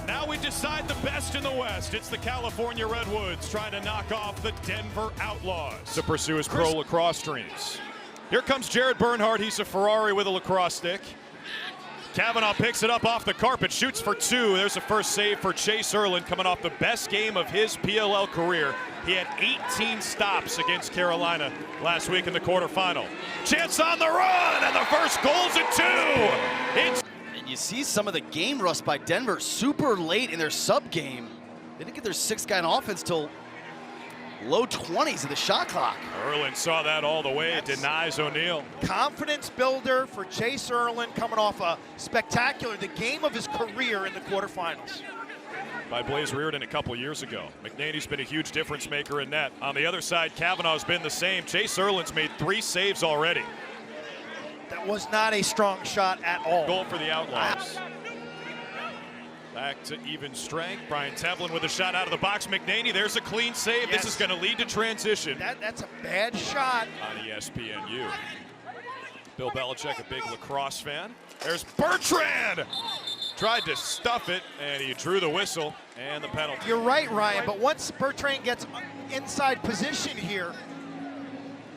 Now we decide the best in the West. It's the California Redwoods trying to knock off the Denver Outlaws to pursue his pro lacrosse dreams. Here comes Jared Bernhardt. He's a Ferrari with a lacrosse stick. Kavanaugh picks it up off the carpet, shoots for two. There's a first save for Chayse Ierlan, coming off the best game of his PLL career. He had 18 stops against Carolina last week in the quarterfinal. Chance on the run, and the first goal's a two. And you see some of the game rust by Denver super late in their sub game. They didn't get their sixth guy in offense till low 20s of the shot clock. Ierlan saw that all the way. It denies O'Neill. Confidence builder for Chayse Ierlan, coming off a spectacular, the game of his career in the quarterfinals. By Blaze Reardon a couple years ago. McNaney's been a huge difference maker in net. On the other side, Kavanaugh's been the same. Chayse Ierlan's made 3 saves already. That was not a strong shot at all. Goal for the Outlaws. Back to even strength. Brian Tevlin with a shot out of the box. McNaney, there's a clean save. Yes. This is going to lead to transition. That's a bad shot. On ESPNU. Bill Belichick, a big lacrosse fan. There's Bertrand! Tried to stuff it, and he drew the whistle and the penalty. You're right, Ryan, but once Bertrand gets inside position here,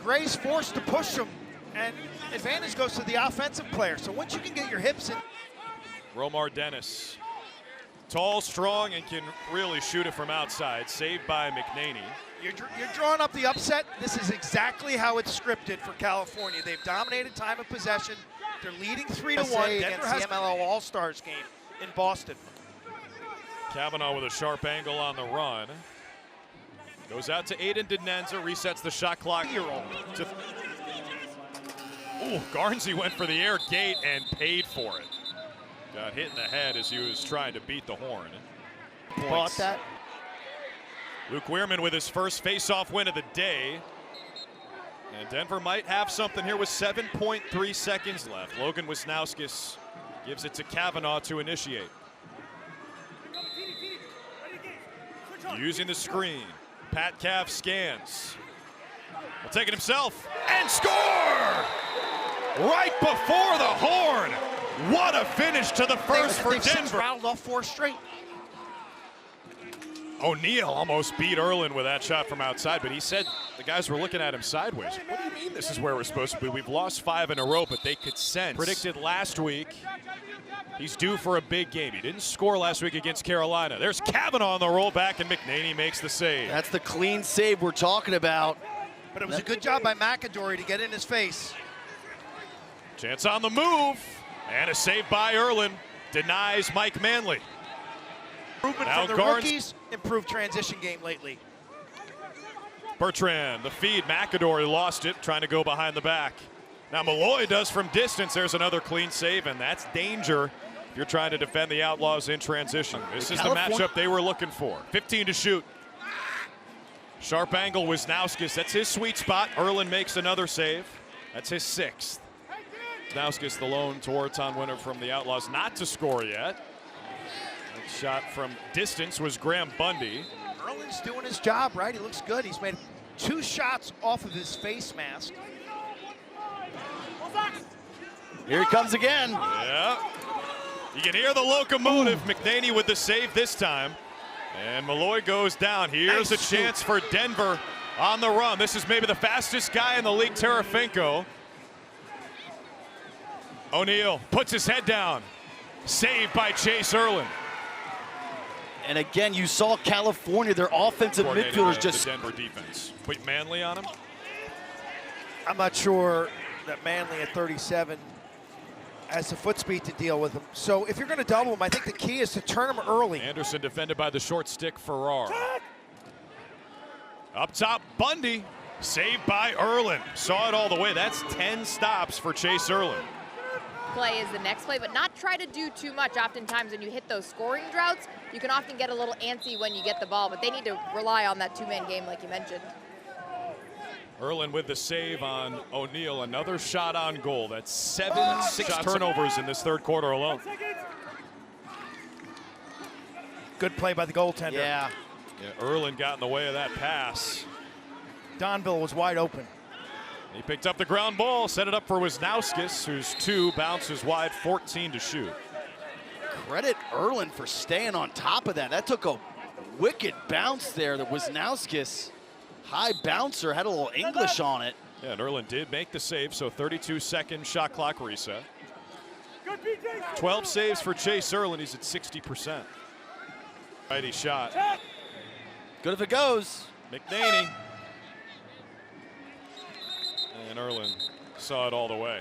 Gray's forced to push him, and advantage goes to the offensive player. So once you can get your hips in. Romar Dennis. Tall, strong, and can really shoot it from outside. Saved by McNaney. You're drawing up the upset. This is exactly how it's scripted for California. They've dominated time of possession. They're leading 3-1. Denver has the MLL All-Stars game in Boston. Kavanaugh with a sharp angle on the run. Goes out to Aiden Denenza, resets the shot clock. Ooh, Garnsey went for the air gate and paid for it. Got hit in the head as he was trying to beat the horn. Bought that. Luke Weirman with his first face-off win of the day. And Denver might have something here with 7.3 seconds left. Logan McNaney gives it to Kavanaugh to initiate. Using the screen. Pat Cav scans. Will take it himself and score! Right before the horn. What a finish to the first for Denver. Rattled off 4 straight. O'Neill almost beat Ierlan with that shot from outside, but he said the guys were looking at him sideways. What do you mean this is where we're supposed to be? We've lost 5 in a row, but they could sense. Predicted last week, he's due for a big game. He didn't score last week against Carolina. There's Kavanaugh on the rollback, and McNaney makes the save. That's the clean save we're talking about. But it was a good job by McAdory to get in his face. Chance on the move, and a save by Ierlan. Denies Mike Manley. Improvement Now from the rookies, improved transition game lately. Bertrand, the feed, McAdory lost it, trying to go behind the back. Now Malloy does from distance. There's another clean save, and that's danger if you're trying to defend the Outlaws in transition. This is the matchup they were looking for. 15 to shoot. Sharp angle Wisnauskas, that's his sweet spot. Ierlan makes another save. That's his 6th. Wisnauskas, the lone Tewaaraton winner from the Outlaws, not to score yet. That shot from distance was Graham Bundy. Ierlan's doing his job, right? He looks good. He's made 2 shots off of his face mask. Here he comes again. Yeah. You can hear the locomotive. McNaney with the save this time. And Malloy goes down. Here's a chance for Denver on the run. This is maybe the fastest guy in the league, Terefenko. O'Neill puts his head down. Saved by Chayse Ierlan. And again, you saw California, their offensive midfielders just... The Denver defense. Put Manley on him. I'm not sure that Manley at 37 has the foot speed to deal with him. So if you're going to double him, I think the key is to turn him early. Anderson defended by the short stick Farrar. Up top, Bundy. Saved by Ierlan. Saw it all the way. That's 10 stops for Chayse Ierlan. Play is the next play, but not try to do too much. Oftentimes when you hit those scoring droughts, you can often get a little antsy when you get the ball, but they need to rely on that 2-man game like you mentioned. Ierlan with the save on O'Neill. Another shot on goal. That's 6 turnovers in this 3rd quarter alone. Good play by the goaltender. Yeah. Ierlan got in the way of that pass. Donville was wide open. He picked up the ground ball, set it up for Wisnauskas, whose 2 bounces wide, 14 to shoot. Credit Ierlan for staying on top of that. That took a wicked bounce there. The Wisnauskas, high bouncer, had a little English on it. Yeah, and Ierlan did make the save, so 32-second shot clock reset. 12 saves for Chayse Ierlan. He's at 60%. Righty shot. Good if it goes. McNaney. And Ierlan saw it all the way.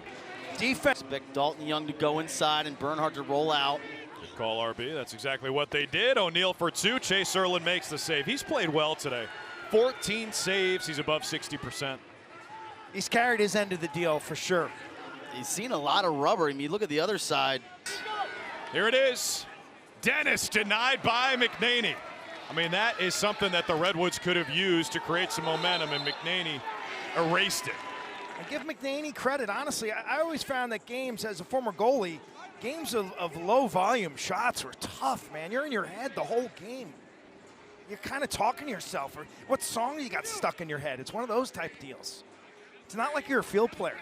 Defense. Expect Dalton Young to go inside and Bernhardt to roll out. Good call, RB. That's exactly what they did. O'Neal for two. Chayse Ierlan makes the save. He's played well today. 14 saves. He's above 60%. He's carried his end of the deal for sure. He's seen a lot of rubber. I mean, look at the other side. Here it is. Dennis denied by McNaney. I mean, that is something that the Redwoods could have used to create some momentum, and McNaney erased it. I give McNaney credit, honestly. I always found that games, as a former goalie, games of low volume shots were tough, man. You're in your head the whole game. You're kind of talking to yourself. Or what song you got stuck in your head? It's one of those type deals. It's not like you're a field player.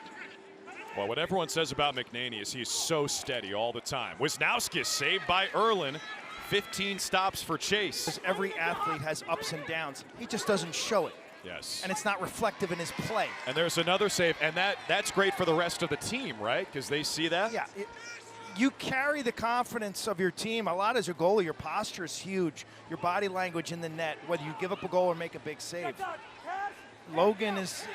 Well, what everyone says about McNaney is he's so steady all the time. Wisnauskas saved by Ierlan. 15 stops for Chayse. Every athlete has ups and downs. He just doesn't show it. Yes. And it's not reflective in his play. And there's another save, and that's great for the rest of the team, right? Because they see that. Yeah. You carry the confidence of your team a lot as a goalie. Your posture is huge. Your body language in the net, whether you give up a goal or make a big save. Logan he's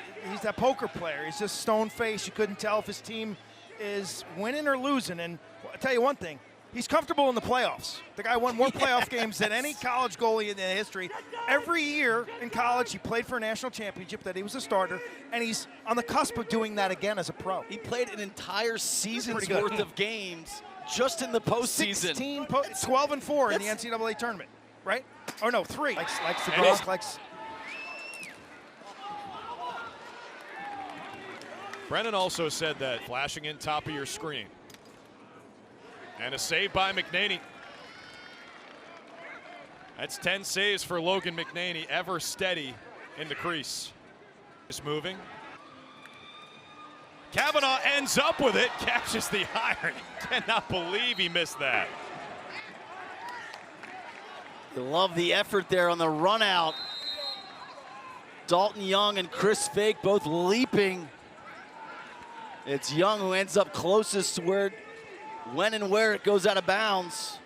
that poker player. He's just stone-faced. You couldn't tell if his team is winning or losing. And I'll tell you one thing, he's comfortable in the playoffs. The guy won more playoff games than any college goalie in the history. Every year in college, he played for a national championship that he was a starter, and he's on the cusp of doing that again as a pro. He played an entire season's worth of games just in the postseason. 12-4 in the NCAA tournament, right? Or no, 3. Likes to draw, likes. Brennan also said that flashing in top of your screen. And a save by McNaney. That's 10 saves for Logan McNaney, ever steady in the crease. Just moving. Kavanaugh ends up with it, catches the iron. Cannot believe he missed that. You love the effort there on the run out. Dalton Young and Chris Fake both leaping. It's Young who ends up closest to when and where it goes out of bounds.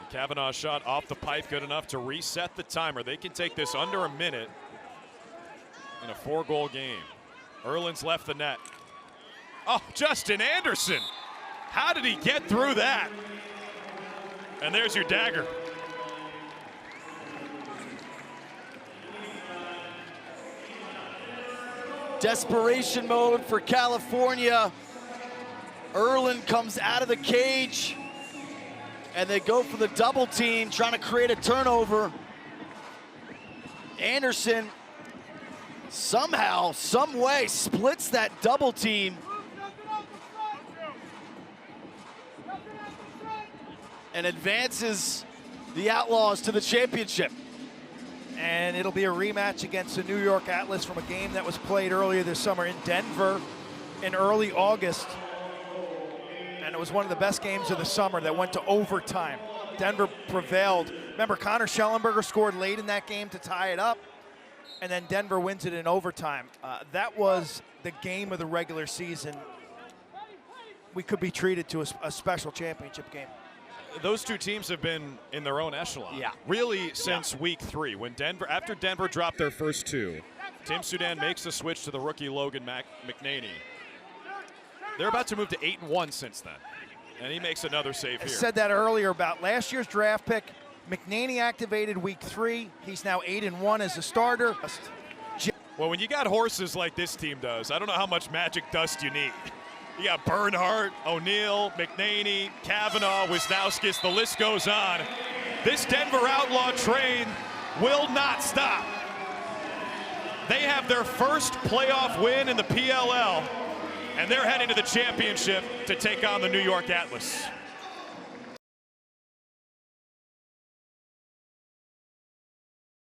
Kavanaugh's shot off the pipe, good enough to reset the timer. They can take this under a minute in a 4-goal game. Ierlan's left the net. Oh, Justin Anderson. How did he get through that? And there's your dagger. Desperation mode for California. Ierlan comes out of the cage, and they go for the double team, trying to create a turnover. Anderson somehow, some way, splits that double team. And advances the Outlaws to the championship. And it'll be a rematch against the New York Atlas from a game that was played earlier this summer in Denver in early August. And it was one of the best games of the summer that went to overtime. Denver prevailed. Remember, Connor Schellenberger scored late in that game to tie it up, and then Denver wins it in overtime. That was the game of the regular season. We could be treated to a special championship game. Those two teams have been in their own echelon. Yeah. Really since week 3, when after Denver dropped their first 2, Tim Sudan makes the switch to the rookie Logan McNaney. They're about to move to 8-1 since then, and he makes another save here. I said that earlier about last year's draft pick. McNaney activated week 3. He's now 8-1 as a starter. Well, when you got horses like this team does, I don't know how much magic dust you need. You got Bernhardt, O'Neal, McNaney, Kavanaugh, Wisnauskas, the list goes on. This Denver Outlaw train will not stop. They have their first playoff win in the PLL, and they're heading to the championship to take on the New York Atlas.